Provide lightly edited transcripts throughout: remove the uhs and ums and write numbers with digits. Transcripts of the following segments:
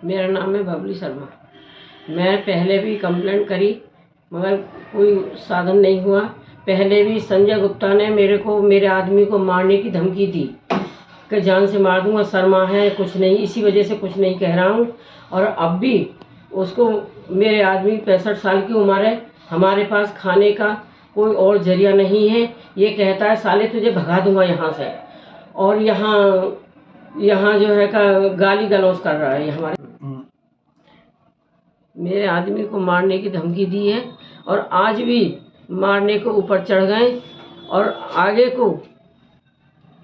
मेरा नाम है बबली शर्मा। मैं पहले भी कंप्लेंट करी मगर कोई साधन नहीं हुआ। पहले भी संजय गुप्ता ने मेरे आदमी को मारने की धमकी दी कि जान से मार दूंगा, शर्मा है कुछ नहीं, इसी वजह से कुछ नहीं कह रहा हूँ। और अब भी उसको, मेरे आदमी 65 साल की उम्र है, हमारे पास खाने का कोई और जरिया नहीं है। ये कहता है साले तुझे भगा दूंगा यहाँ से, और यहाँ जो है का गाली गलौज कर रहा है। हमारे मेरे आदमी को मारने की धमकी दी है और आज भी मारने को ऊपर चढ़ गए। और आगे को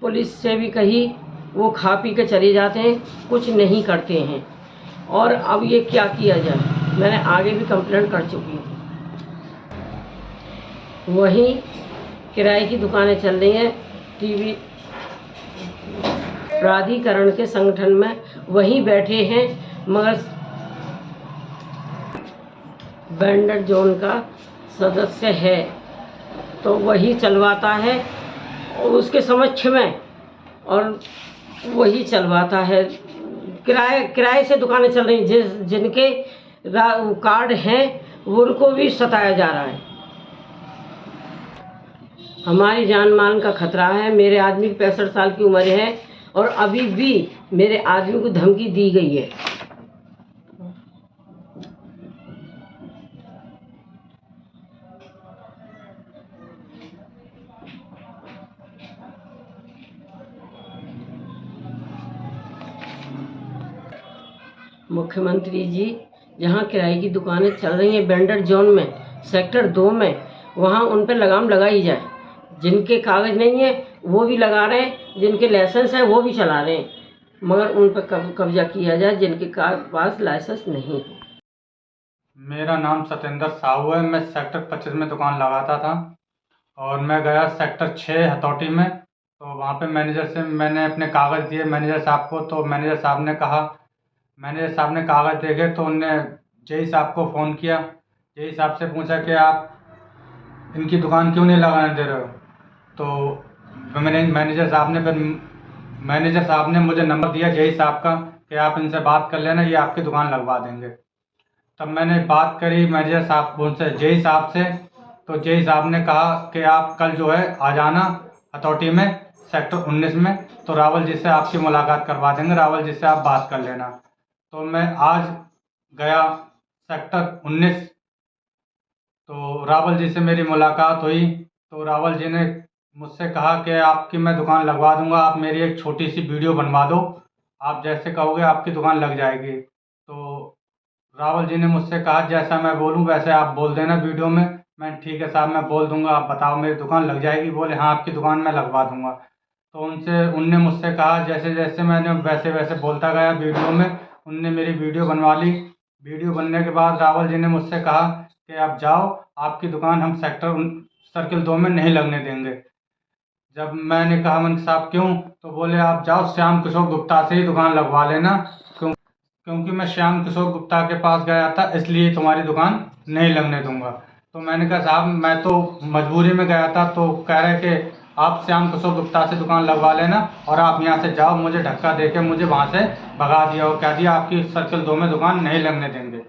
पुलिस से भी कही, वो खा पी के चले जाते हैं, कुछ नहीं करते हैं। और अब ये क्या किया जाए, मैंने आगे भी कंप्लेंट कर चुकी हूँ। वहीं किराए की दुकानें चल रही हैं, टीवी प्राधिकरण के संगठन में वहीं बैठे हैं, मगर वेंडर जोन का सदस्य है तो वही चलवाता है उसके समक्ष में, और वही चलवाता है। किराए से दुकानें चल रही हैं, जिनके कार्ड हैं उनको भी सताया जा रहा है। हमारी जान मान का खतरा है। मेरे आदमी की 65 साल की उम्र है और अभी भी मेरे आदमी को धमकी दी गई है। मुख्यमंत्री जी, जहाँ किराए की दुकानें चल रही हैं वेंडर जोन में, सेक्टर 2 में, वहाँ उन पर लगाम लगाई जाए। जिनके कागज़ नहीं है वो भी लगा रहे हैं, जिनके लाइसेंस है वो भी चला रहे हैं, मगर उन पर कब्जा किया जाए जिनके पास लाइसेंस नहीं है। मेरा नाम सत्येंद्र साहू है। मैं सेक्टर 25 में दुकान लगाता था और मैं गया सेक्टर 6 हथौटी में, तो वहाँ पे मैनेजर से मैंने अपने कागज़ दिए मैनेजर साहब को। तो मैनेजर साहब ने कागज़ देखे तो उनने जेई साहब को फ़ोन किया। जेई साहब से पूछा कि आप इनकी दुकान क्यों नहीं लगाने दे रहे हो। तो मैनेजर साहब ने मुझे नंबर दिया जेई साहब का कि आप इनसे बात कर लेना, ये आपकी दुकान लगवा देंगे। तब मैंने बात करी मैनेजर साहब उनसे, जेई साहब से, तो जेई साहब ने कहा कि आप कल जो है आ जाना हथौटी में सेक्टर 19 में, तो रावल जी से आपकी मुलाकात करवा देंगे, रावल जी से आप बात कर लेना। तो मैं आज गया सेक्टर 19, तो रावल जी से मेरी मुलाकात हुई। तो रावल जी ने मुझसे कहा कि आपकी मैं दुकान लगवा दूंगा, आप मेरी एक छोटी सी वीडियो बनवा दो, आप जैसे कहोगे आपकी दुकान लग जाएगी। तो रावल जी ने मुझसे कहा जैसा मैं बोलूं वैसे आप बोल देना वीडियो में। मैं ठीक है साहब मैं बोल दूंगा, आप बताओ मेरी दुकान लग जाएगी। बोले हाँ आपकी दुकान मैं लगवा दूंगा। तो उनने मुझसे कहा जैसे जैसे मैंने वैसे वैसे बोलता गया वीडियो में, उनने मेरी वीडियो बनवा ली। वीडियो बनने के बाद रावल जी ने मुझसे कहा कि आप जाओ, आपकी दुकान हम सर्किल 2 में नहीं लगने देंगे। जब मैंने कहा मन साहब क्यों, तो बोले आप जाओ श्याम किशोर गुप्ता से ही दुकान लगवा लेना, क्योंकि मैं श्याम किशोर गुप्ता के पास गया था इसलिए तुम्हारी दुकान नहीं लगने दूंगा। तो मैंने कहा साहब मैं तो मजबूरी में गया था, तो कह रहे कि आप श्याम किशोर गुप्ता से दुकान लगवा लेना और आप यहाँ से जाओ। मुझे धक्का देके मुझे वहाँ से भगा दिया और कह दिया आपकी सर्किल 2 में दुकान नहीं लगने देंगे।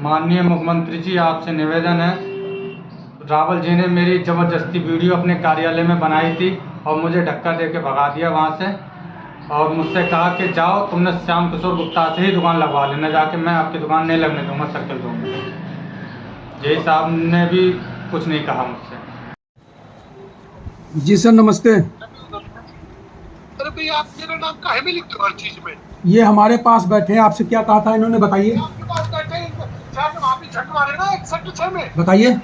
माननीय मुख्यमंत्री जी आपसे निवेदन है, रावल जी ने मेरी ज़बरदस्ती वीडियो अपने कार्यालय में बनाई थी और मुझे धक्का देके भगा दिया वहाँ से, और मुझसे कहा कि जाओ तुमने श्याम किशोर गुप्ता से ही दुकान लगवा लेना जाके, मैं आपकी दुकान नहीं लगने दूंगा सर्किल 2 में। जेई साहब ने भी कुछ नहीं कहा मुझसे। जी सर नमस्ते। अरे भाई आप मेरा नाम काहे में लिखते हो हर चीज में? ये हमारे पास बैठे हैं, आपसे क्या कहा था इन्होंने, बताइए। आपके पास बैठे हैं, जाके वहाँ पे झट मारे ना सेक्टर 6 में। बताइए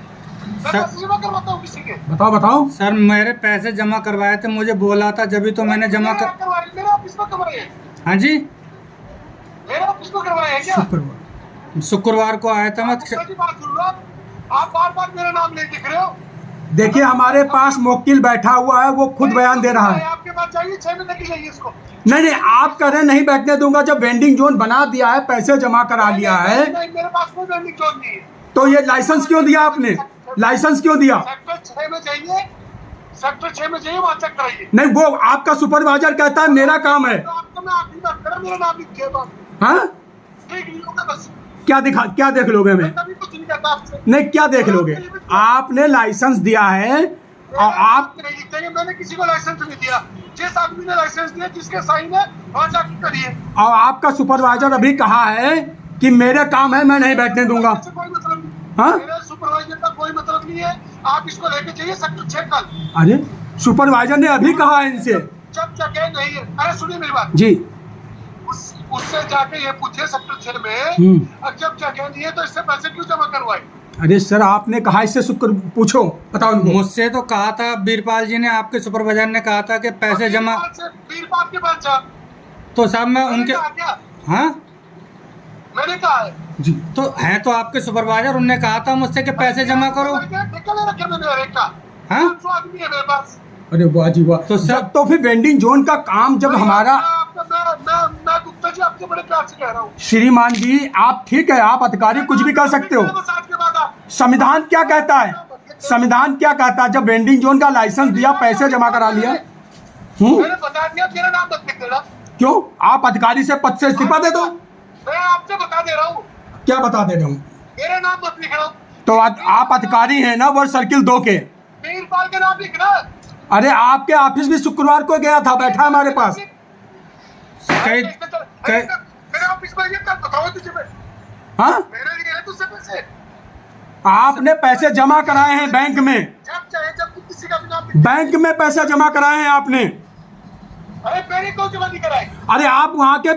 मैं सेवा करवाता हूँ किसी के। बताओ सर मेरे पैसे जमा करवाए थे, मुझे बोला था जब तो मैंने जमा करवाए मेरे ऑफिस में करवाए हैं। हाँ जी मेरे ऑफिस में करवाए हैं क्या? शुक्रवार को आया था मैं। बात सुन रहा आप बार मेरा नाम नहीं लिख रहे हो। देखिए हमारे पास मुवक्किल बैठा हुआ है, वो खुद बयान दे रहा है। आपके पास चाहिए 6 में लेके जाइए इसको। नहीं आप कह रहे नहीं बैठने दूंगा, जब वेंडिंग जोन बना दिया है, पैसे जमा करा लिया है, नहीं मेरे पास कोई वेंडिंग जोन नहीं है। तो ये लाइसेंस क्यों दिया आपने? लाइसेंस क्यों दिया? सेक्टर 6 में जाइए, सेक्टर 6 में जाइए, वहाँ चेक कराइए। नहीं वो आपका सुपरवाइजर कहता है मेरा काम है। तो आपको मैं आखिरी बात कर, मेरा नाम लिखिए। हाँ ठीक नहीं होगा बस। क्या देख लोगे मैं? मैं कभी कुछ नहीं कहता आपसे। नहीं, क्या देख लोगे? आपने लाइसेंस दिया है और आप नहीं लिखेंगे, मैंने किसी को लाइसेंस नहीं दिया। जिस आदमी ने लाइसेंस दिया, जिसके साइन है, वहाँ जाके करिए। और आपका सुपरवाइजर अभी कहा है कि मेरे काम है, मैं नहीं बैठने दूंगा। इससे कोई मतलब नहीं। हाँ? मेरे सुपरवाइजर का कोई मतलब नहीं है। आप इसको लेके जाइए सेक्टर 6 कल। अरे सुपरवाइजर ने अभी कहा है इनसे। जब जगह नहीं है, अरे सुनिए मेरी बात, जी। उससे जाके ये पूछिए सेक्टर 6 में, और जब जगह नहीं है तो इससे पैसे क्यों जमा करवाए? अरे सर, आपने कहा इससे शुक्र पूछो, बताओ उनको। मुझसे तो कहा था, बीरपाल जी ने, आपके सुपरवाइजर ने कहा था कि पैसे जमा। बीरपाल के पास जा। तो साहब मैं मैंने उनके कहा क्या? हाँ मैंने कहा है। जी। तो है तो आपके सुपरवाइजर, उनने कहा था मुझसे कि पैसे जमा करो। ठेका ले रखे मैंने हर एक का। हाँ? 500 आदमी है मेरे पास। अरे वाह जी वाह। तो सर- तो फिर वेंडिंग जोन का काम जब हमारा, मैं गुप्ता जी आपसे बड़े प्यार से कह रहा हूँ। श्रीमान जी आप ठीक है, आप अधिकारी कुछ भी कर सकते हो। बस आज के बाद आप संविधान क्या कहता है? संविधान क्या कहता है? जब वेंडिंग जोन का लाइसेंस दिया, पैसे जमा करा लिया। मैंने बता दिया, मेरा नाम मत लिख देना। क्यों? आप अधिकारी से पद से इस्तीफा दे दो। मैं आपसे बता दे रहा हूँ, क्या बता दे रहा हूँ? मेरा नाम मत लिखना। तो आप अधिकारी हैं ना, वर्ड सर्किल 2 के। बीरपाल के नाम लिखना। अरे आपके ऑफिस भी शुक्रवार को गया था, बैठा है हमारे पास। मेरे ऑफिस में ये कर बताओ तुझे मैं। हाँ, मेरे लिए है तुझसे पैसे। आपने पैसे जमा कराए हैं बैंक में। जब चाहे जब तू किसी का भी नाम लिख। बैंक में पैसे जमा कराए हैं आपने। अरे मेरी कोई जमा नहीं कराई। अरे आप वहाँ के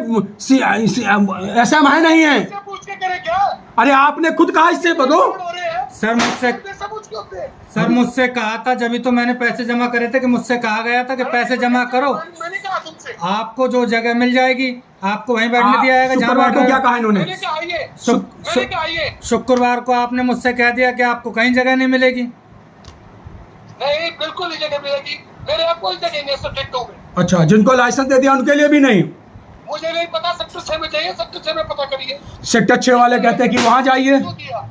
SM है नहीं है? इससे पूछ के करे क्या? अरे आपने खुद कहा इससे बदो। हो रहे हैं। सर मुझसे पैसे पूछ के होते हैं। सर मुझसे कहा था, जब तो मैंने पैसे जमा करे थे, कि मुझसे कहा गया था कि पैसे जमा करो, मैंने कहा तुमसे। आपको जो जगह मिल जाएगी आपको वहीं बैठने दिया जाएगा जहाँ शुक्रवार बैठ को रहे क्या हो। कहा इन्होंने? मैंने कहा आइए। शुक- मैंने कहा आइए। शुक्रवार को आपने मुझसे कह दिया कि आपको कहीं जगह नहीं मिलेगी। नहीं, बिल्कुल नहीं जगह मिलेगी। मेरे यहाँ कोई जगह नहीं है सब्जेक्ट में। अच्छा, जिनको लाइसेंस दे दिया उनके लिए भी नहीं? मुझे नहीं पता, सेक्टर 6 में जाइए, सेक्टर 6 में पता करिए। सेक्टर 6 वाले कहते हैं कि वहाँ जाइए। क्यों दिया?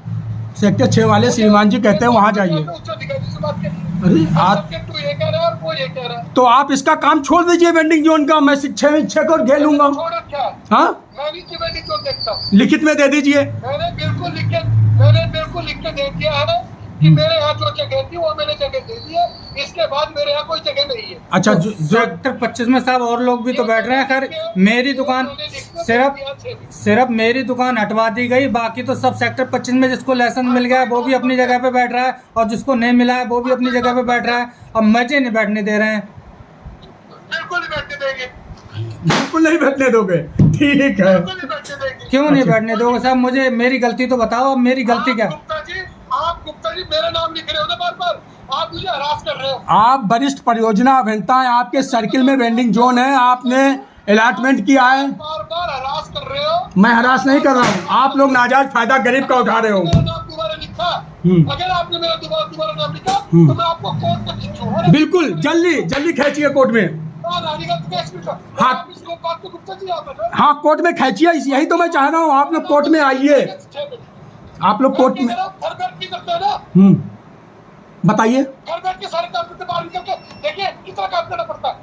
सेक्टर 6 वाले श्रीमान जी कहते हैं वहाँ जाइए। उच्चाधिकारी से बात करिए। अरे आप, सब्जेक्ट तो ये कह रहा है और वो ये कह रहा है। तो आप इसका काम छोड़ दीजिए वेंडिंग जोन का, मैं 6 को घेर लूंगा। छोड़ा क्या? हाँ, मैं भी जीवन को देखता हूँ। लिखित में दे दीजिए। मैंने बिल्कुल लिख के दे दिया है कि मेरे यहाँ जो जगह थी वो मैंने जगह दे दी है। इसके बाद मेरे यहाँ कोई जगह नहीं है। अच्छा, जो सेक्टर 25 में साहब और लोग भी तो बैठ रहे हैं। खैर मेरी दुकान सिर्फ मेरी दुकान हटवा दी गई, बाकी तो सब सेक्टर 25 में जिसको लाइसेंस मिल गया है वो भी अपनी जगह पे बैठ रहा है, और जिसको नहीं मिला है वो भी अपनी जगह पे बैठ रहा है। और मुझे नहीं बैठने दे रहे हैं। बिल्कुल नहीं बैठने देंगे। बिल्कुल नहीं बैठने दोगे? ठीक है। बिल्कुल नहीं बैठने देंगे। क्यों नहीं अच्छा। बैठने दोगे साहब? मुझे मेरी गलती तो बताओ, अब मेरी गलती क्या? आप गुप्ता जी मेरा नाम लिख रहे हो ना बार बार, आप मुझे हरास कर रहे हो। आप वरिष्ठ परियोजना अभियंता हैं, आपके सर्किल में वेंडिंग जोन है, आपने अलॉटमेंट किया है। बार बार हरास कर रहे हो। मैं हरास नहीं कर रहा हूँ, आप लोग नाजायज फायदा गरीब का उठा रहे हो। मेरा नाम दोबारा लिखा। अगर आपने मेरा दोबारा नाम लिखा तो मैं आपको कोर्ट में खींचूंगा। बिल्कुल, जल्दी खींचिए कोर्ट में। हाँ। बात तो गुप्ता जी आप है। हाँ, कोर्ट में खींचिए, यही तो मैं चाह रहा हूँ। आप लोग कोर्ट में आइए, आप लोग कोर्ट में। घर बैठ के करते हैं ना। बताइए। घर बैठ के सारे काम करते, बाहर निकल के देखिए कितना काम करना पड़ता है।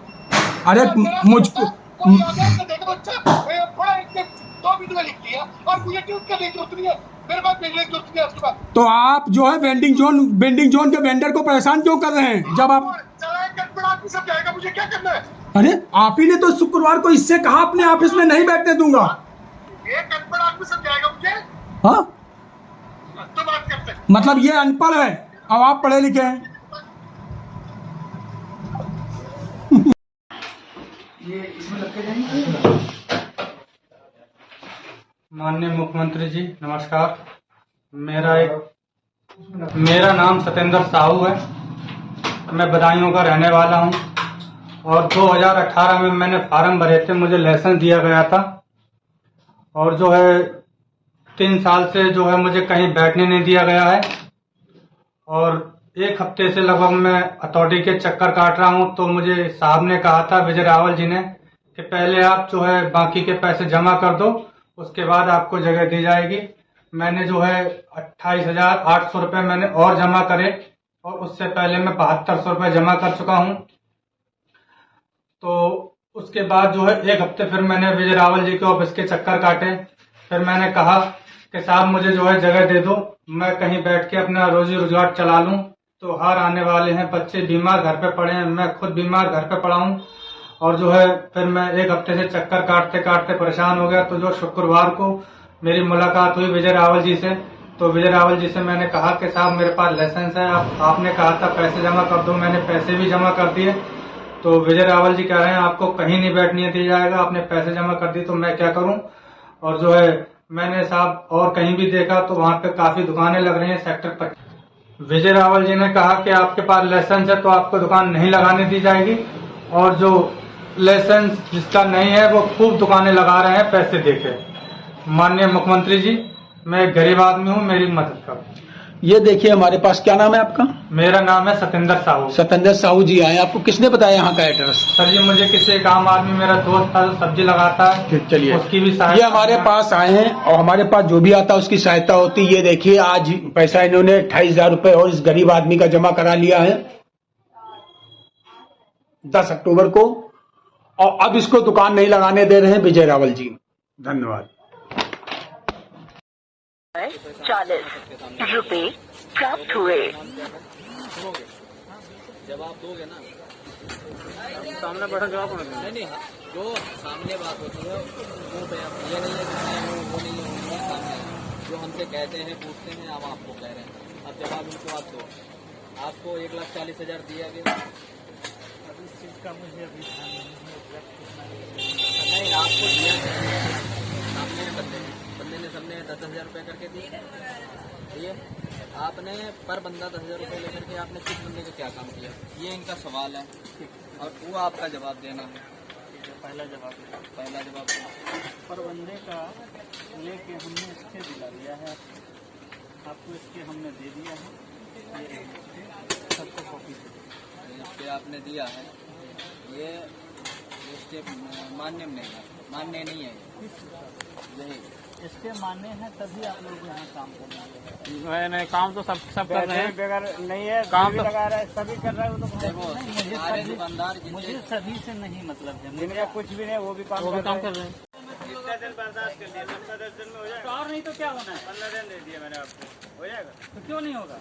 अरे मुझको कोई आ गया तो देखो बच्चा थोड़ा एक 2 मिनट में लिख दिया और मुझे ट्यूट करने की जरूरत नहीं है। मेरे पास भेजने की जरूरत नहीं है उसके बाद। तो आप जो है वेंडिंग जोन के वेंडर को परेशान क्यों कर रहे हैं? जब आप चला गड़बड़ आदमी सब जाएगा, मुझे क्या करना है? अरे आप ही ने तो शुक्रवार को इससे कहा अपने ऑफिस में नहीं बैठने दूंगा। ये गड़बड़ आदमी सब जाएगा मुझे। हाँ, तो बात करते हैं। मतलब ये अनपढ़ है और आप पढ़े लिखे हैं। माननीय मुख्यमंत्री जी नमस्कार। मेरा नाम सतेंद्र साहू है। मैं बदायूं का रहने वाला हूं और 2018 में मैंने फार्म भरे थे, मुझे लाइसेंस दिया गया था। और जो है 3 साल से जो है मुझे कहीं बैठने नहीं दिया गया है। और 1 हफ्ते से लगभग मैं अथॉरिटी के चक्कर काट रहा हूं। तो मुझे साहब ने कहा था, विजय रावल जी ने, कि पहले आप जो है बाकी के पैसे जमा कर दो, उसके बाद आपको जगह दी जाएगी। मैंने जो है 28,800 रुपये मैंने और जमा करे, और उससे पहले मैं 7200 रुपये जमा कर चुका हूं। तो उसके बाद जो है 1 हफ्ते फिर मैंने विजय रावल जी के ऑफिस के चक्कर काटे। फिर मैंने कहा कि साहब मुझे जो है जगह दे दो, मैं कहीं बैठ के अपना रोजी रोजगार चला लूं। तो हार आने वाले हैं, बच्चे बीमार घर पे पड़े हैं, मैं खुद बीमार घर पे पड़ा हूं। और जो है फिर मैं एक हफ्ते से चक्कर काटते काटते परेशान हो गया। तो जो शुक्रवार को मेरी मुलाकात हुई विजय रावल जी से, तो विजय रावल जी से मैंने कहा कि साहब मेरे पास लाइसेंस है, आपने कहा था पैसे जमा कर दो, मैंने पैसे भी जमा कर दिए। तो विजय रावल जी कह रहे हैं आपको कहीं नहीं बैठने दिया जाएगा, आपने पैसे जमा कर दिए तो मैं क्या करूं। और जो है मैंने साहब और कहीं भी देखा तो वहां पे काफी दुकानें लग रही हैं सेक्टर 25। विजय रावल जी ने कहा कि आपके पास लाइसेंस है तो आपको दुकान नहीं लगाने दी जाएगी, और जो लाइसेंस जिसका नहीं है वो खूब दुकानें लगा रहे हैं पैसे देके। माननीय मुख्यमंत्री जी, मैं एक गरीब आदमी हूँ, मेरी मदद करो। ये देखिए हमारे पास, क्या नाम है आपका? मेरा नाम है सतेंद्र साहू। सतेंद्र साहू जी आए, आपको किसने बताया यहाँ का एड्रेस? सर जी मुझे किसी एक आम आदमी, मेरा दोस्त था, सब्जी लगाता है, ठीक, चलिए उसकी भी सहायता। ये हमारे पास आए हैं और हमारे पास जो भी आता है उसकी सहायता होती है। ये देखिए आज पैसा इन्होंने 28,000 रुपए और इस गरीब आदमी का जमा करा लिया है 10 अक्टूबर को, और अब इसको दुकान नहीं लगाने दे रहे हैं विजय रावल जी। धन्यवाद। 40 रुपए प्राप्त हुए। जवाब दोगे ना, सामने बैठा जवाब नहीं, जो सामने बात होती है वो ये नहीं है कि वो नहीं है, सामने जो हमसे कहते हैं पूछते हैं, अब आपको कह रहे हैं, अब जवाब उनको आप दो। आपको 1,40,000 दिया गया, अब इस चीज का मुझे अभी नहीं, आपको दिया सामने बंदे ने सबने 10,000 रुपये करके दिए। आपने पर बंदा 10,000 रुपये लेकर के आपने किस बंदे का क्या काम किया, ये इनका सवाल है, और वो आपका जवाब देना है। पहला जवाब पर बंदे का लेके हमने इसके दिला दिया है, आपको इसके हमने दे दिया है, ये सबको कॉपी इसके आपने दिया है, ये स्टेप मान्य नहीं है, यही इसके मान्य है, तभी आप लोग यहाँ काम कर रहे हैं। नहीं, काम तो सब कर रहे हैं, बेकार नहीं है, काम तो लगा रहा है, सभी कर रहा है। वो तो देखो दुकानदार मुझे सभी से नहीं मतलब है, जिनका कुछ भी नहीं वो भी काम कर रहे हैं। कितना दिन बर्दाश्त कर लिया, 10 दिन में हो जाएगा, और नहीं तो क्या होना है। 15 दिन दे दिए मैंने आपको, हो जाएगा। तो क्यों नहीं होगा,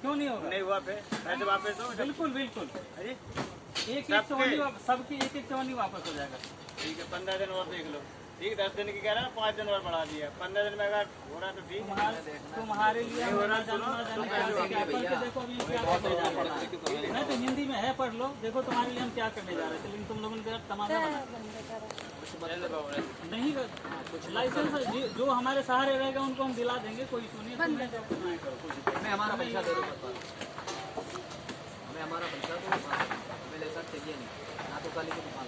क्यों नहीं होगा? नहीं हुआ पैसे वापस दो। बिल्कुल अरे एक सबकी एक चवन्नी वापस हो जाएगा। ठीक है, 15 दिन और देख लो। ठीक, 10 दिन की कह रहा है, 5 दिन और बढ़ा दिया, 15 दिन में अगर हो रहा तो ठीक। तुम्हारे लिए देखो नहीं तो हिंदी में है, पढ़ लो। देखो तुम्हारे लिए हम क्या करने जा रहे थे, लेकिन तुम लोगों ने तमाशा नहीं कुछ लाइसेंस जो हमारे सहारे रहेगा उनको हम दिला देंगे, कोई इशू नहीं। हमारा पैसा दे दो, हमें हमारा पैसा दो, हमें ऐसा चाहिए नहीं, ना तो काली की दुकान।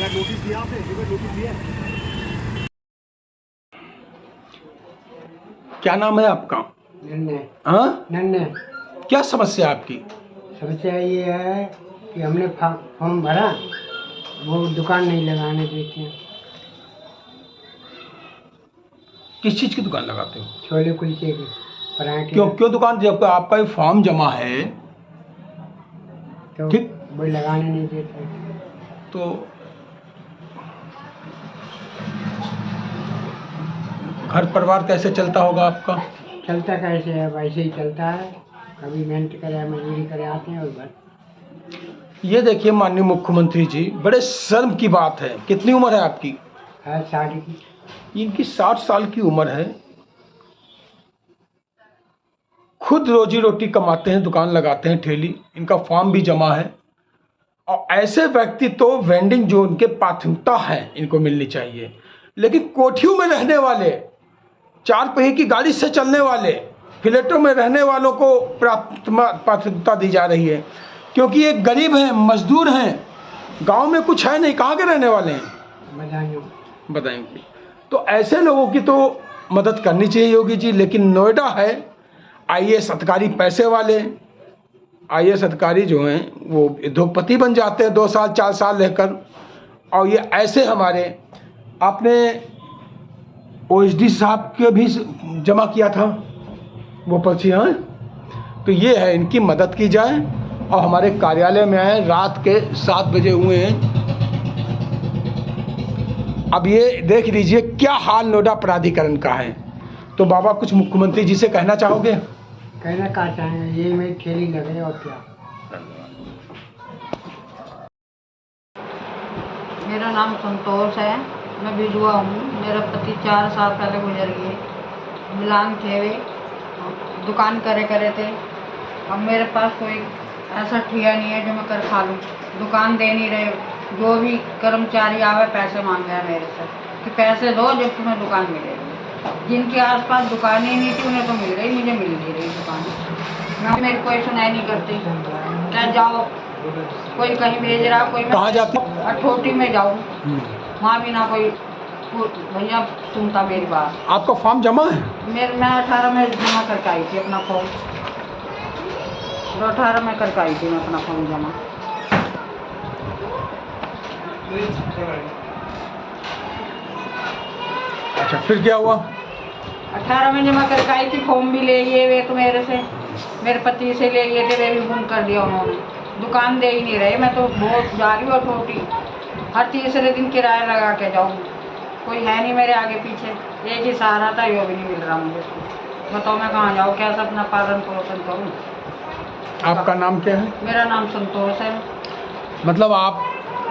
नोटिस दिया आपने, नोटिस दिया। क्या नाम है आपका? नन्हे। हाँ, नन्हे। क्या समस्या आपकी? समस्या ये है कि हमने फॉर्म भरा, वो दुकान नहीं लगाने देते हैं। किस चीज की दुकान लगाते हो? छोले कुलचे की, पराठे। क्यों दुकान, जब आपका फॉर्म जमा है तो ठीक, वो लगाने नहीं देते। तो घर परिवार कैसे चलता होगा आपका? चलता कैसे है, वैसे ही चलता है, कभी मेहनत करे मजदूरी करे आते हैं और घर। ये देखिए माननीय मुख्यमंत्री जी, बड़े शर्म की बात है। कितनी उम्र है आपकी? है 60 की। इनकी 60 साल की उम्र है, खुद रोजी रोटी कमाते हैं, दुकान लगाते हैं ठेली, इनका फॉर्म भी जमा है, और ऐसे व्यक्ति तो वेंडिंग जोन के प्राथमिकता है, इनको मिलनी चाहिए। लेकिन कोठियों में रहने वाले, 4 पहिए की गाड़ी से चलने वाले, फ्लैटों में रहने वालों को प्राथमिकता दी जा रही है, क्योंकि ये गरीब हैं, मजदूर हैं, गांव में कुछ है नहीं। कहाँ के रहने वाले हैं बताएंगे। तो ऐसे लोगों की तो मदद करनी चाहिए योगी जी। लेकिन नोएडा है, IAS अधिकारी पैसे वाले IAS अधिकारी जो हैं वो उद्योगपति बन जाते हैं 2 साल 4 साल रहकर, और ये ऐसे हमारे, आपने OSD साहब के भी जमा किया था वो पर्ची। हाँ, तो ये है, इनकी मदद की जाए और हमारे कार्यालय में आए, रात के 7 बजे हुए हैं। अब ये देख लीजिए क्या हाल नोएडा प्राधिकरण का है। तो बाबा कुछ मुख्यमंत्री जी से कहना चाहोगे? कहना क्या चाहेंगे, ये मेरी ठेली लगे और क्या। मेरा नाम संतोष है, मैं विधवा हूँ। मेरा पति 4 साल पहले गुजर गए। मिलान थे वे, दुकान करे थे। अब मेरे पास कोई ऐसा ठिया नहीं है जो मैं कर खा लूँ। दुकान दे नहीं रहे, जो भी कर्मचारी आवे पैसे मांग रहे हैं मेरे से कि पैसे दो जब तुम्हें दुकान मिलेगी। जिनके आसपास दुकानें नहीं थी उन्हें तो मिल रही, मुझे मिल नहीं रही दुकान। मेरे कोई सुनाई नहीं करती। क्या जाओ, कोई कहीं भेज रहा, कोई कहाँ जाते? अठोटी में जाऊँ, वहाँ भी ना कोई भैया सुनता मेरी बात। आपका फॉर्म जमा है? मैं 18 में जमा करके आई थी अपना फॉर्म। 18 में करके आई थी मैं अपना फॉर्म जमा। अच्छा, फिर क्या हुआ? 18 में जमा करके आई थी, फॉर्म भी ले लिए वे तो मेरे से, मेरे पति से ले लिए थे, वे भी बंद कर दिया उन्होंने। दुकान दे ही नहीं रहे। मैं तो बहुत जा रही हूँ अठोटी, हर तीसरे दिन किराया लगा के जाऊँ। कोई है नहीं मेरे आगे पीछे, एक ही सहारा था, यो भी नहीं मिल रहा मुझे। बताओ मैं कहाँ जाऊँ, कैसे अपना पालन पोषण करूँ। आपका नाम क्या है? मेरा नाम संतोष है। मतलब आप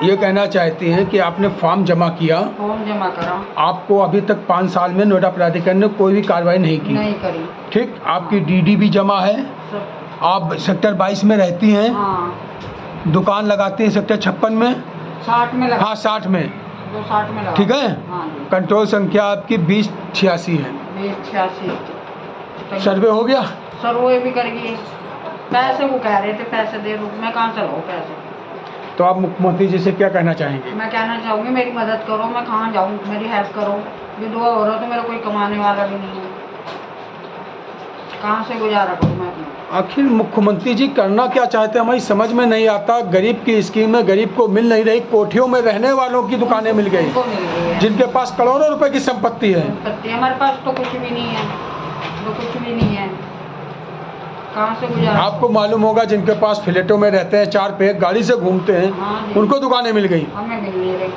ये कहना चाहती हैं कि आपने फॉर्म जमा किया, फॉर्म जमा करा, आपको अभी तक 5 साल में नोएडा प्राधिकरण ने कोई भी कार्रवाई नहीं की? नहीं करी। ठीक, आपकी डीडी भी जमा है, सब। आप सेक्टर 22 में रहती हैं, हाँ, दुकान लगाती हैं सेक्टर 56 में? 60 में लगा। हाँ 60 में, तो 60 में लगा। ठीक है। हाँ जी। कंट्रोल संख्या आपकी 2086 है। 2086 सर्वे हो गया? सर्वे भी कर गई। पैसे वो कह रहे थे पैसे दे दो, मैं कहाँ से लाऊं पैसे। तो आप मुख्यमंत्री जी से क्या कहना चाहेंगे? मैं कहना चाहूँगी मेरी मदद करो, मैं कहाँ जाऊँ, मेरी हेल्प करो। विधवा हो रहा तो मेरा कोई कमाने वाला भी नहीं है, कहाँ से गुजारा करूँ मैं अपना। आखिर मुख्यमंत्री जी करना क्या चाहते हैं, हमारी समझ में नहीं आता। गरीब की स्कीम में गरीब को मिल नहीं रही, कोठियों में रहने वालों की दुकानें मिल गई, उनको मिल गई है जिनके पास करोड़ों रुपए की संपत्ति है। संपत्ति। हमारे पास तो कुछ भी नहीं है, तो कुछ भी नहीं है, कहाँ से गुजारा। आपको मालूम होगा जिनके पास फ्लैटों में रहते हैं, 4 पैर गाड़ी से घूमते हैं, हाँ जी। उनको दुकानें मिल गई। हमें मिल नहीं रही।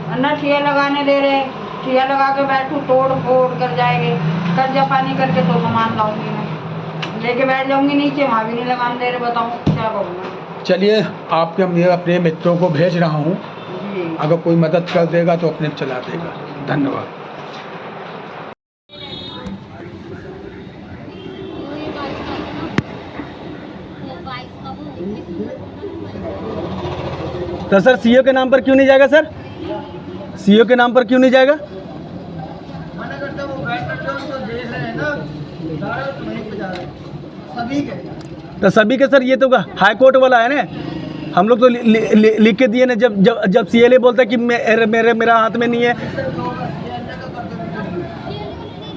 अन्ना ठिया लगाने दे रहे, ठिया लगा के बैठूँ, तोड़ फोड़ कर जाएंगे, कर्जा पानी करके तो सामान लाऊंगी मैं, लेके बैठ जाऊंगी नीचे, वहाँ भी नहीं लगाने दे रहे। बताऊँ क्या करूँ मैं। चलिए, आपके मैं अपने मित्रों को भेज रहा हूँ, जी। अगर कोई मदद कर देगा तो अपने चला देगा। धन्यवाद। तो सर सीओ के नाम पर क्यों नहीं जाएगा सर? सीओ के नाम पर क्यों नहीं जाएगा? तो सभी के सर, ये तो हाई कोर्ट वाला है ना। हम लोग तो लिख के दिए ना, जब सीएलए बोलता है कि मेरा हाथ में नहीं है।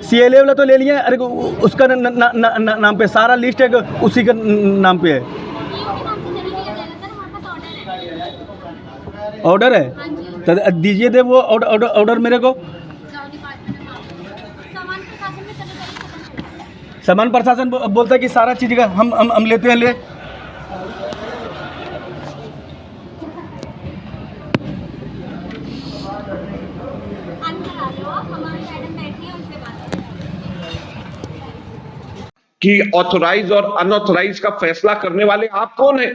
सीएलए वाला तो ले लिया, अरे उसका नाम पे सारा लिस्ट है, उसी का नाम पे है। ऑर्डर है तो दीजिए दे वो ऑर्डर मेरे को। सामान प्रशासन बोलता है कि सारा चीज़ का हम लेते हैं। ले कि ऑथोराइज और अनऑथोराइज का फैसला करने वाले आप कौन है?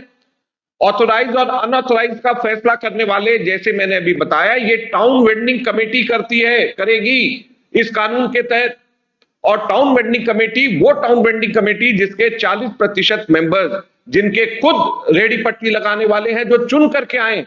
ऑथोराइज और अनऑथोराइज का फैसला करने वाले, जैसे मैंने अभी बताया, ये टाउन वेंडिंग कमेटी करती है, करेगी इस कानून के तहत। और टाउन वेंडिंग कमेटी, वो टाउन वेंडिंग कमेटी जिसके 40% मेंबर्स, जिनके खुद रेडी पट्टी लगाने वाले हैं, जो चुन करके आए,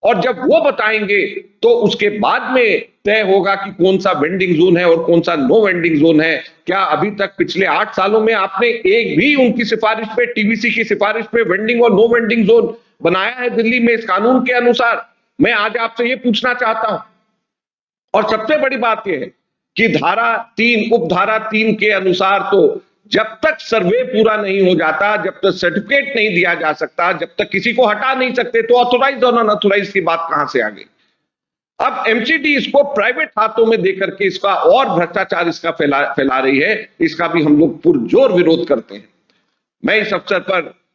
और जब वो बताएंगे तो उसके बाद में तय होगा कि कौन सा वेंडिंग जोन है और कौन सा नो वेंडिंग जोन है। क्या अभी तक पिछले 8 सालों में आपने एक भी उनकी सिफारिश पे, टीवीसी की सिफारिश पे वेंडिंग और नो वेंडिंग जोन बनाया है दिल्ली में इस कानून के अनुसार? मैं आज आपसे ये पूछना चाहता हूं। और सबसे बड़ी बात यह है कि धारा 3, उपधारा 3 के अनुसार तो जब तक सर्वे पूरा नहीं हो जाता, जब तक सर्टिफिकेट नहीं दिया जा सकता, जब तक किसी को हटा नहीं सकते, तो ऑथोराइज और अनऑथोराइज की बात कहां से आ गई? अब एमसीडी इसको प्राइवेट हाथों में देकर के इसका और भ्रष्टाचार इसका फैला रही है। इसका भी हम लोग पुरजोर विरोध करते हैं। मैं इस अवसर पर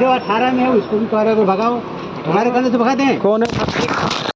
जो 18 में है उसको भी 12 को भगाओ, हमारे कहने से भगाते हैं। कौन है?